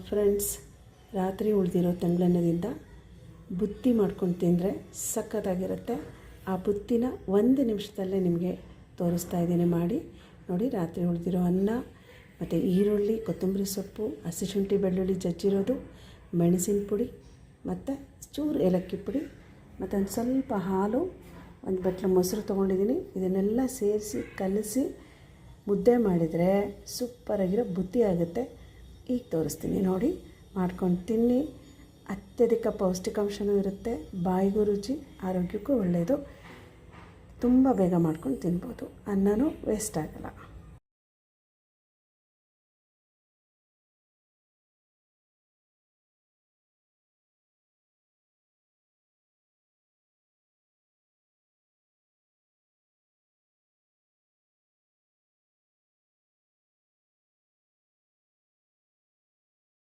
Friends, ರಾತ್ರಿ ಉಳಿದಿರೋ ತಂಗ್ಳನ್ನದಿಂದ ಬುತ್ತಿ ಮಾಡ್ಕೊಂಡು ತಿಂದರೆ ಸಖತ್ತಾಗಿರುತ್ತೆ. ಆ ಬುತ್ತಿನ 1 ನಿಮಿಷದಲ್ಲೇ ನಿಮಗೆ ತೋರಿಸ್ತಾ ಇದ್ದೀನಿ ಮಾಡಿ ನೋಡಿ. ರಾತ್ರಿ ಉಳಿದಿರೋ ಅನ್ನ ಮತ್ತು ಈರುಳ್ಳಿ, ಕೊತ್ತಂಬರಿ ಸೊಪ್ಪು, ಹಸಿಶುಂಠಿ ಬೆಳ್ಳುಳ್ಳಿ ಜಜ್ಜಿರೋದು, ಮೆಣಸಿನ ಪುಡಿ ಮತ್ತು ಚೂರು ಏಲಕ್ಕಿ ಪುಡಿ ಮತ್ತು ಒಂದು ಸ್ವಲ್ಪ ಹಾಲು, ಒಂದು ಬಟ್ಲು ಮೊಸರು ತೊಗೊಂಡಿದ್ದೀನಿ. ಇದನ್ನೆಲ್ಲ ಸೇರಿಸಿ ಕಲಸಿ ಮುದ್ದೆ ಮಾಡಿದರೆ ಸೂಪರಾಗಿರೋ ಬುತ್ತಿ ಆಗುತ್ತೆ. ಈಗ ತೋರಿಸ್ತೀನಿ ನೋಡಿ, ಮಾಡ್ಕೊಂಡು ತಿನ್ನಿ. ಅತ್ಯಧಿಕ ಪೌಷ್ಟಿಕಾಂಶವೂ ಇರುತ್ತೆ, ಬಾಯಿಗೂ ರುಚಿ, ಆರೋಗ್ಯಕ್ಕೂ ಒಳ್ಳೆಯದು. ತುಂಬ ಬೇಗ ಮಾಡ್ಕೊಂಡು ತಿನ್ಬೋದು, ಅನ್ನನೂ ವೇಸ್ಟ್ ಆಗೋಲ್ಲ.